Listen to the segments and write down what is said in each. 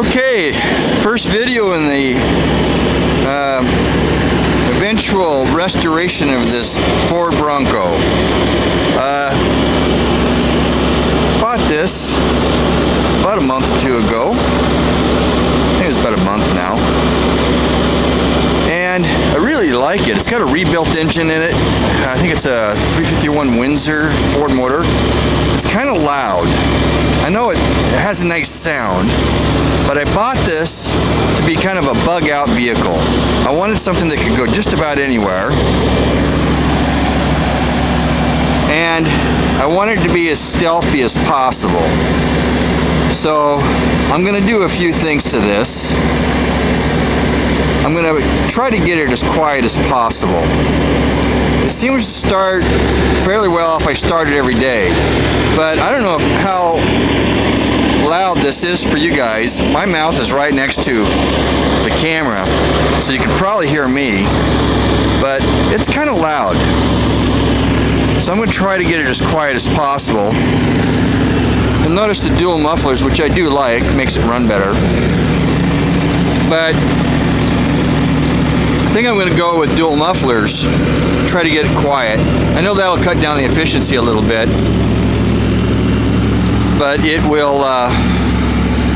Okay, first video in the eventual restoration of this Ford Bronco. Bought this about a month or two ago. I think it was about a month now. And I really like it. It's got a rebuilt engine in it. I think it's a 351 Windsor Ford motor. It's kind of loud. I know it has a nice sound, but I bought this to be kind of a bug out vehicle. I wanted something that could go just about anywhere, and I wanted to be as stealthy as possible. So I'm going to do a few things to this. I'm going to try to get it as quiet as possible. It seems to start fairly well if I start it every day, but I don't know how loud this is for you guys. My mouth is right next to the camera, so you can probably hear me, but it's kind of loud. So I'm going to try to get it as quiet as possible. You'll notice the dual mufflers, which I do like, makes it run better. But I think I'm going to go with dual mufflers, try to get it quiet. I know that'll cut down the efficiency a little bit, but it will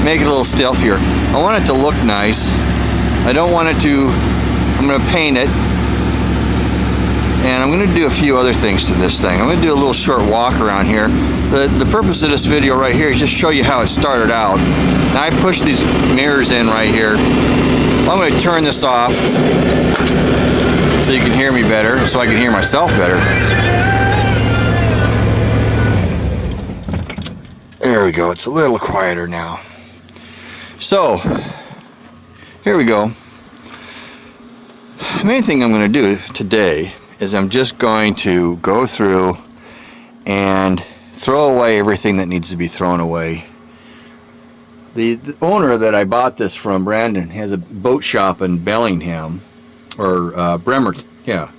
make it a little stealthier. I want it to look nice. I don't want it to, I'm going to paint it, and I'm going to do a few other things to this thing. I'm going to do a little short walk around here. The purpose of this video right here is just show you how it started out. Now I pushed these mirrors in right here. I'm going to turn this off so you can hear me better, so I can hear myself better. There we go, it's a little quieter now. So, here we go. The main thing I'm going to do today is I'm just going to go through and throw away everything that needs to be thrown away. The owner that I bought this from, Brandon, has a boat shop in Bellingham, or Bremerton, yeah,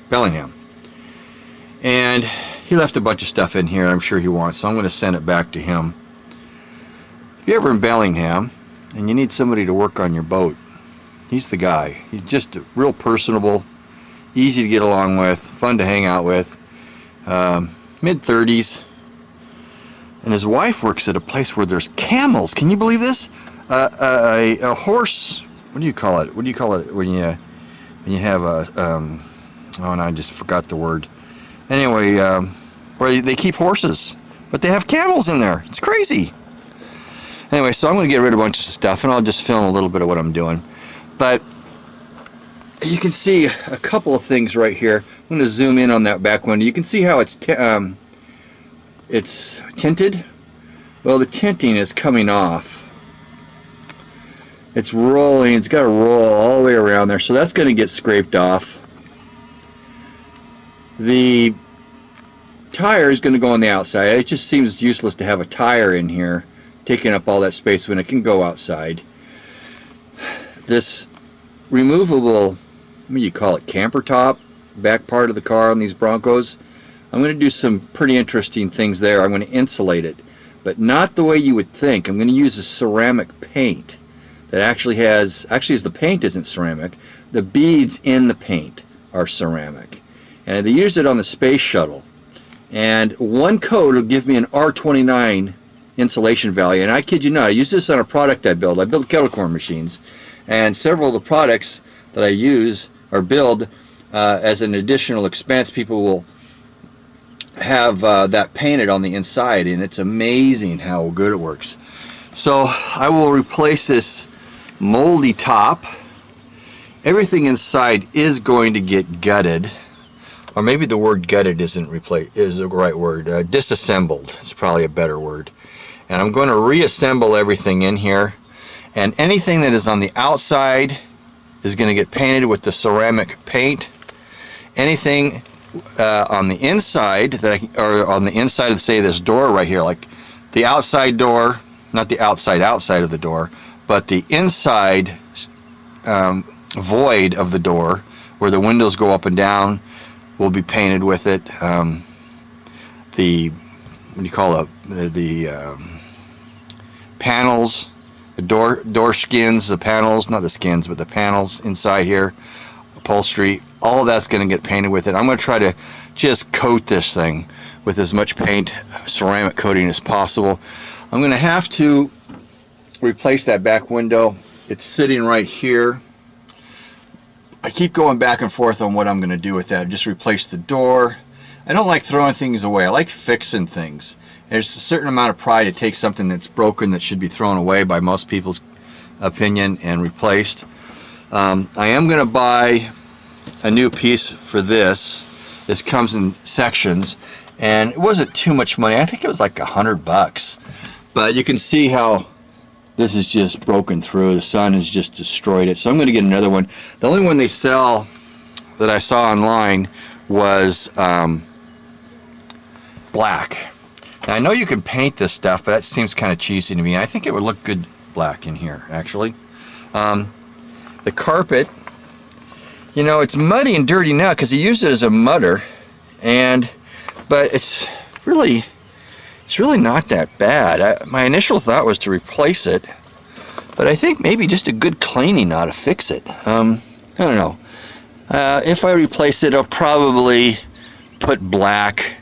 Bellingham. And he left a bunch of stuff in here I'm sure he wants, so I'm going to send it back to him. If you're ever in Bellingham and you need somebody to work on your boat, he's the guy. He's just real personable, easy to get along with, fun to hang out with, mid-30s. And his wife works at a place where there's camels. Can you believe this? A horse. What do you call it? What do you call it when you have a? Oh, no, I just forgot the word. Anyway, where they keep horses, but they have camels in there. It's crazy. Anyway, so I'm going to get rid of a bunch of stuff, and I'll just film a little bit of what I'm doing. But you can see a couple of things right here. I'm going to zoom in on that back window. You can see how it's tinted. Well, the tinting is coming off. It's rolling. It's got to roll all the way around there, so that's going to get scraped off. The tire is going to go on the outside. It just seems useless to have a tire in here taking up all that space when it can go outside. This removable, what do you call it, camper top, back part of the car on these Broncos, I'm going to do some pretty interesting things there. I'm going to insulate it, but not the way you would think. I'm going to use a ceramic paint that actually the paint isn't ceramic, the beads in the paint are ceramic. And they used it on the space shuttle. And one coat will give me an R29 insulation value. And I kid you not, I use this on a product I build. I build kettle corn machines. And several of the products that I use or build as an additional expense, people will have that painted on the inside, and it's amazing how good it works. So I will replace this moldy top. Everything inside is going to get gutted, or maybe the word gutted is the right word. Disassembled is probably a better word. And I'm going to reassemble everything in here, and anything that is on the outside is going to get painted with the ceramic paint. Anything on the inside or on the inside of, say, this door right here, like the outside door, not the outside of the door, but the inside void of the door where the windows go up and down will be painted with it. The what do you call it? The panels The door skins, the panels, not the skins, but the panels inside here, upholstery, all of that's going to get painted with it. I'm going to try to just coat this thing with as much paint, ceramic coating as possible. I'm going to have to replace that back window. It's sitting right here. I keep going back and forth on what I'm going to do with that. Just replace the door. I don't like throwing things away. I like fixing things. There's a certain amount of pride to take something that's broken that should be thrown away by most people's opinion and replaced. I am going to buy a new piece for this. This comes in sections, and it wasn't too much money. I think it was like $100, but you can see how this is just broken through. The sun has just destroyed it. So I'm going to get another one. The only one they sell that I saw online was black. Now I know you can paint this stuff, but that seems kind of cheesy to me. I think it would look good black in here, actually. The carpet, you know, it's muddy and dirty now because he used it as a mudder, but it's really not that bad. My initial thought was to replace it, but I think maybe just a good cleaning ought to fix it. I don't know. If I replace it, I'll probably put black.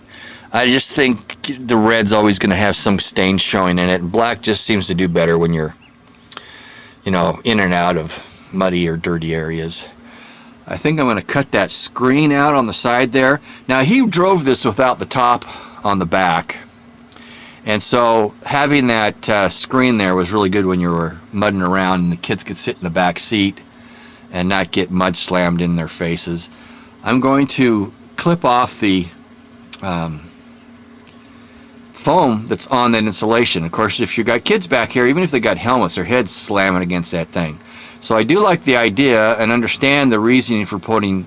I just think the red's always going to have some stains showing in it, and black just seems to do better when you're, you know, in and out of muddy or dirty areas. I think I'm going to cut that screen out on the side there. Now, he drove this without the top on the back, and so having that screen there was really good when you were mudding around and the kids could sit in the back seat and not get mud slammed in their faces. I'm going to clip off the foam that's on that insulation. Of course, if you got kids back here, even if they got helmets, their heads slamming against that thing. So I do like the idea and understand the reasoning for putting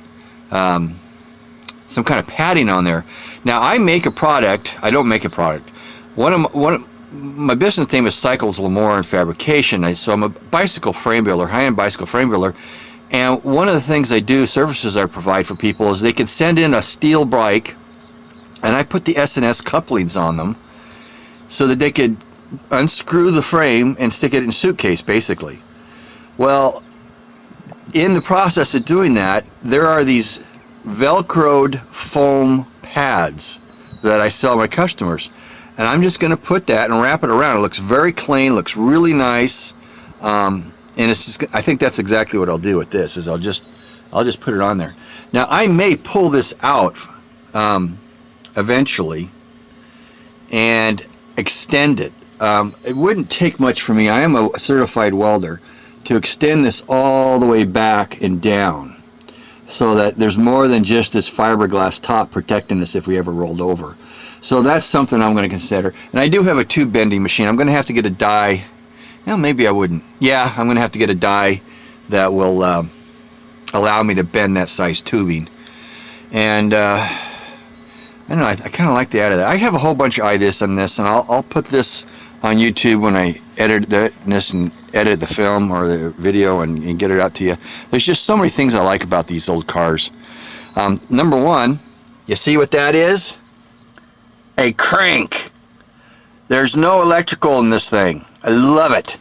some kind of padding on there. Now, I make a product. I don't make a product. My business name is Cycles Lemoore and Fabrication. So I'm a bicycle frame builder, high-end bicycle frame builder. And one of the things I do, services I provide for people, is they can send in a steel bike, and I put the S&S couplings on them so that they could unscrew the frame and stick it in a suitcase, basically. Well, in the process of doing that, there are these Velcroed foam pads that I sell my customers. And I'm just going to put that and wrap it around. It looks very clean, looks really nice. And it's just, I think that's exactly what I'll do with this, is I'll just put it on there. Now, I may pull this out eventually and extend it. It wouldn't take much for me. I am a certified welder, to extend this all the way back and down so that there's more than just this fiberglass top protecting us if we ever rolled over. So that's something I'm going to consider. And I do have a tube bending machine. I'm going to have to get a die. Well, maybe I wouldn't. Yeah, I'm going to have to get a die that will allow me to bend that size tubing. And I don't know, I kind of like the idea of that. I have a whole bunch of ideas on this, and I'll put this on YouTube when I edit this and edit the film or the video and get it out to you. There's just so many things I like about these old cars. Number one, you see what that is? A crank. There's no electrical in this thing. I love it.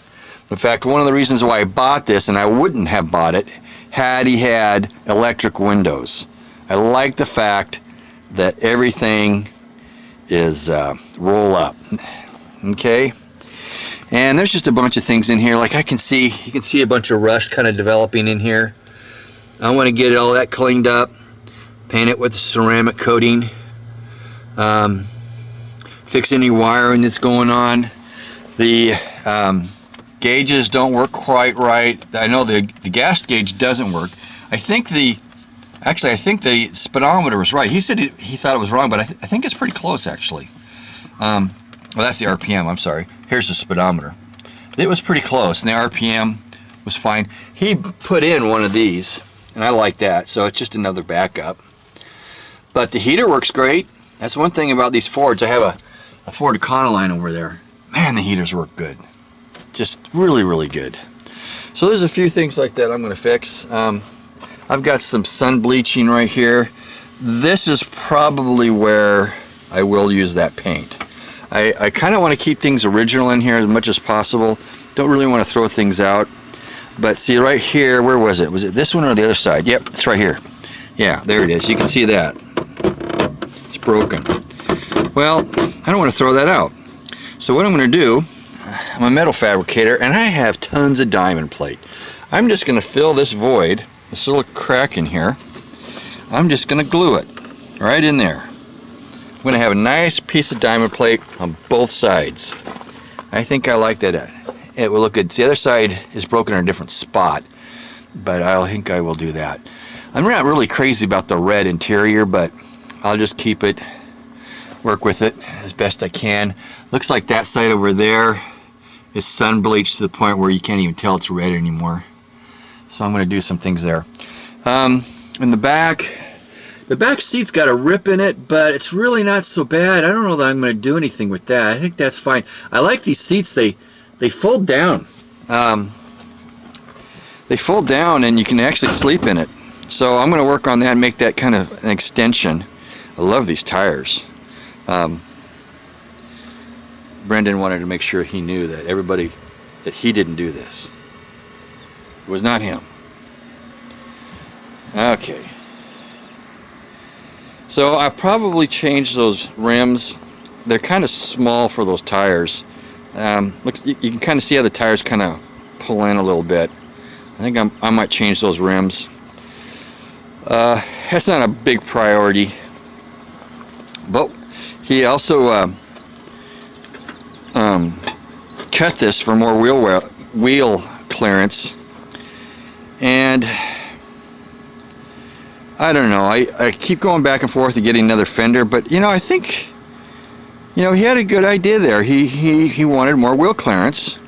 In fact, one of the reasons why I bought this, and I wouldn't have bought it had he had electric windows. I like the fact that everything is roll up. Okay, and there's just a bunch of things in here. Like you can see a bunch of rust kind of developing in here. I want to get all that cleaned up, paint it with the ceramic coating, fix any wiring that's going on. The gauges don't work quite right. I know the gas gauge doesn't work. I think the speedometer was right. He said he thought it was wrong, but I think it's pretty close, actually. Well, that's the RPM, I'm sorry. Here's the speedometer. It was pretty close, and the RPM was fine. He put in one of these, and I like that, so it's just another backup. But the heater works great. That's one thing about these Fords. I have a Ford Econoline over there. Man, the heaters work good. Just really, really good. So there's a few things like that I'm going to fix. I've got some sun bleaching right here. This is probably where I will use that paint. I kind of want to keep things original in here as much as possible. Don't really want to throw things out. But see right here, where was it? Was it this one or the other side? Yep, it's right here. Yeah, there it is. You can see that. It's broken. Well, I don't want to throw that out. So what I'm going to do, I'm a metal fabricator, and I have tons of diamond plate. I'm just going to fill this void, this little crack in here. I'm just going to glue it right in there. I'm going to have a nice piece of diamond plate on both sides. I think I like that. It will look good. The other side is broken in a different spot, but I think I will do that. I'm not really crazy about the red interior, but I'll just keep it, work with it as best I can. Looks like that side over there is sun bleached to the point where you can't even tell it's red anymore. So I'm going to do some things there. In the back seat's got a rip in it, but it's really not so bad. I don't know that I'm going to do anything with that. I think that's fine. I like these seats. They fold down. They fold down and you can actually sleep in it. So I'm going to work on that and make that kind of an extension. I love these tires. Brendan wanted to make sure he knew that that he didn't do this. It was not him. Okay. So I probably changed those rims. They're kind of small for those tires. Looks, you can kind of see how the tires kind of pull in a little bit. I think I might change those rims. That's not a big priority. But he also cut this for more wheel clearance, and I don't know, I keep going back and forth to getting another fender, but you know, I think, you know, he had a good idea there. He wanted more wheel clearance,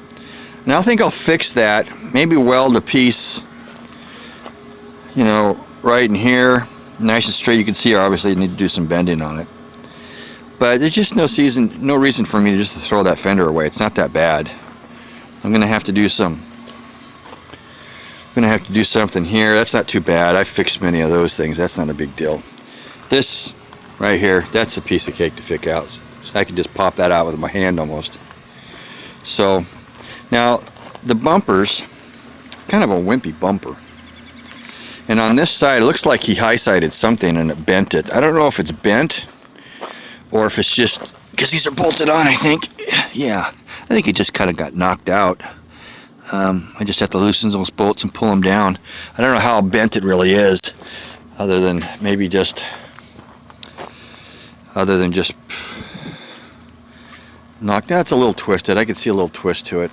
and I think I'll fix that. Maybe weld a piece, you know, right in here, nice and straight. You can see obviously you need to do some bending on it. But there's just no reason for me to just throw that fender away. It's not that bad. I'm gonna have to do something here. That's not too bad. I fixed many of those things. That's not a big deal. This right here, that's a piece of cake to fix out. So I can just pop that out with my hand almost. So now the bumpers, it's kind of a wimpy bumper. And on this side, it looks like he high-sided something and it bent it. I don't know if it's bent or if it's just because these are bolted on, I think. Yeah, I think it just kind of got knocked out. I just have to loosen those bolts and pull them down. I don't know how bent it really is, other than just knocked down. It's a little twisted. I can see a little twist to it.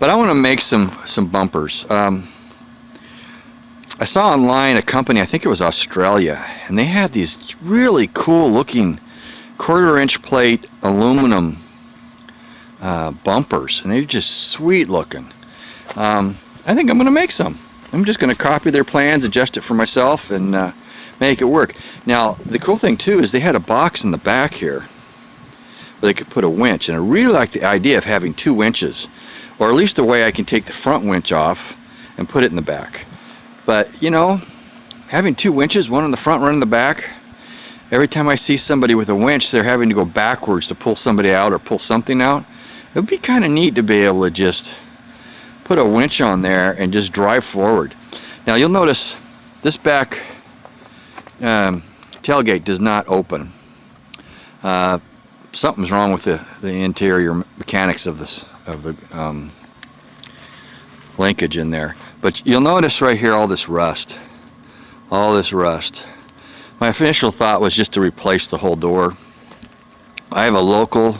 But I want to make some bumpers. I saw online a company, I think it was Australia, and they had these really cool looking 1/4-inch plate aluminum bumpers, and they're just sweet looking. I think I'm going to make some. I'm just going to copy their plans, adjust it for myself, and make it work. Now the cool thing too is they had a box in the back here where they could put a winch, and I really like the idea of having 2 winches, or at least a way I can take the front winch off and put it in the back. But you know, having 2 winches, one in the front, one in the back, every time I see somebody with a winch, they're having to go backwards to pull somebody out or pull something out. It would be kind of neat to be able to just put a winch on there and just drive forward. Now you'll notice this back tailgate does not open. Something's wrong with the interior mechanics of the linkage in there. But you'll notice right here all this rust. My initial thought was just to replace the whole door. I have a local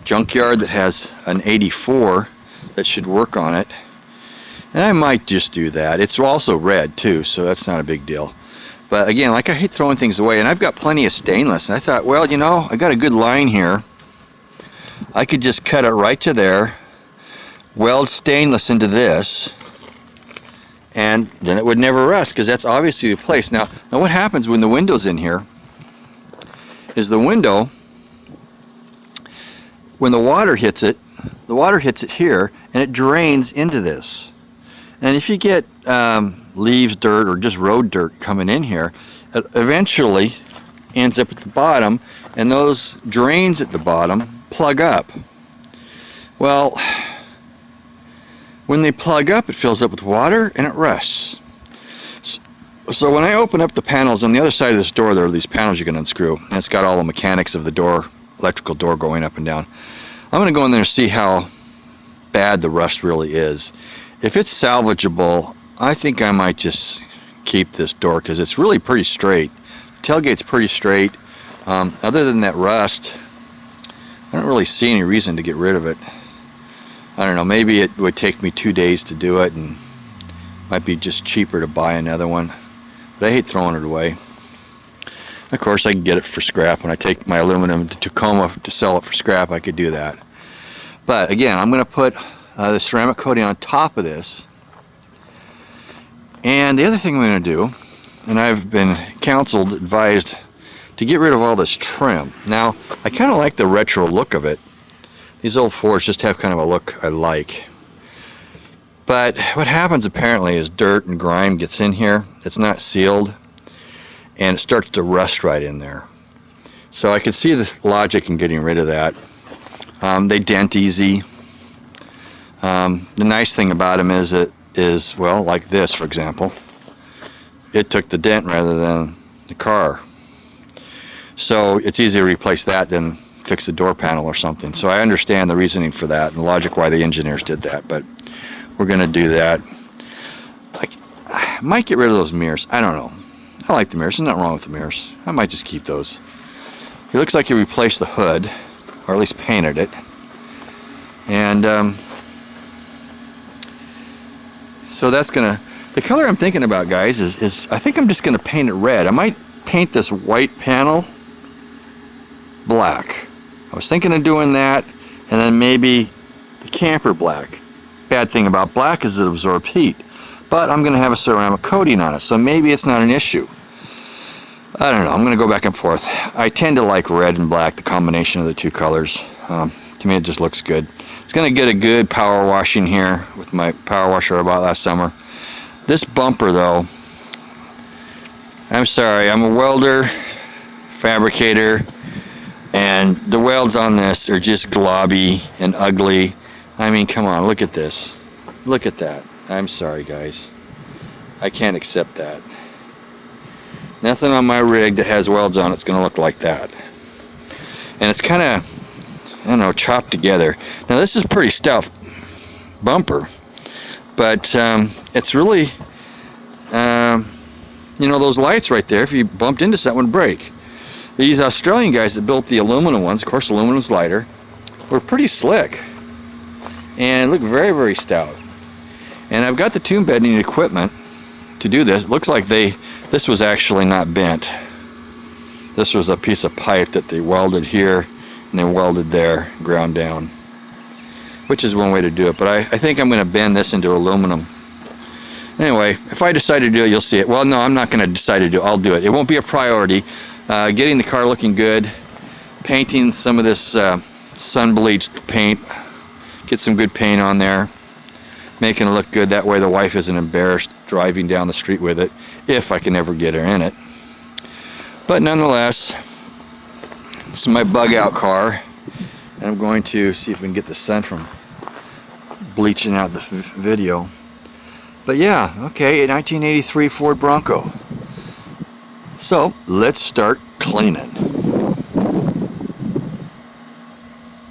junkyard that has an 84 that should work on it, and I might just do that. It's also red too, so that's not a big deal. But again, like, I hate throwing things away, and I've got plenty of stainless, and I thought, well, you know, I got a good line here. I could just cut it right to there, weld stainless into this, and then it would never rust, because that's obviously replaced. Now what happens when the window's in here is the window, when the water hits it here, and it drains into this. And if you get leaves, dirt, or just road dirt coming in here, it eventually ends up at the bottom, and those drains at the bottom plug up. Well, When they plug up, it fills up with water and it rusts. So when I open up the panels on the other side of this door, there are these panels you can unscrew, and it's got all the mechanics of the door, electrical door going up and down. I'm going to go in there and see how bad the rust really is. If it's salvageable, I think I might just keep this door because it's really pretty straight. Tailgate's pretty straight. Other than that rust, I don't really see any reason to get rid of it. I don't know, maybe it would take me 2 days to do it and might be just cheaper to buy another one. But I hate throwing it away. Of course, I can get it for scrap. When I take my aluminum to Tacoma to sell it for scrap, I could do that. But again, I'm going to put the ceramic coating on top of this. And the other thing I'm going to do, and I've been advised to get rid of all this trim. Now, I kind of like the retro look of it. These old Fords just have kind of a look I like. But what happens apparently is dirt and grime gets in here. It's not sealed, and it starts to rust right in there. So I could see the logic in getting rid of that. They dent easy. The nice thing about them is, well, like this, for example. It took the dent rather than the car. So it's easier to replace that than fix the door panel or something. So I understand the reasoning for that and the logic why the engineers did that, but we're going to do that. I might get rid of those mirrors. I don't know. I like the mirrors. There's nothing wrong with the mirrors. I might just keep those. It looks like he replaced the hood, or at least painted it. And so that's going to... The color I'm thinking about, guys, is I think I'm just going to paint it red. I might paint this white panel black. I was thinking of doing that, and then maybe the camper black. Bad thing about black is it absorbs heat, but I'm going to have a ceramic coating on it, so maybe it's not an issue. I don't know. I'm going to go back and forth. I tend to like red and black, the combination of the two colors. To me, it just looks good. It's going to get a good power washing here with my power washer I bought last summer. This bumper, though, I'm sorry, I'm a welder, fabricator, and the welds on this are just globby and ugly. I mean, come on, look at this. Look at that. I'm sorry, guys. I can't accept that. Nothing on my rig that has welds on it's going to look like that. And it's kind of, I don't know, chopped together. Now, this is a pretty stout bumper, but it's really, you know, those lights right there, if you bumped into something, would break. These Australian guys that built the aluminum ones, of course aluminum's lighter, were pretty slick and look very, very stout. And I've got the tune bending equipment to do this. It looks like this was actually not bent. This was a piece of pipe that they welded here and they welded there, ground down, which is one way to do it. But I think I'm going to bend this into aluminum. Anyway, if I decide to do it, you'll see it. Well, no, I'm not going to decide to do it. I'll do it. It won't be a priority. Getting the car looking good, painting some of this sun-bleached paint, get some good paint on there, making it look good. That way the wife isn't embarrassed driving down the street with it, if I can ever get her in it. But nonetheless, this is my bug-out car, and I'm going to see if we can get the sun from bleaching out the video. But yeah, okay, a 1983 Ford Bronco. So let's start cleaning.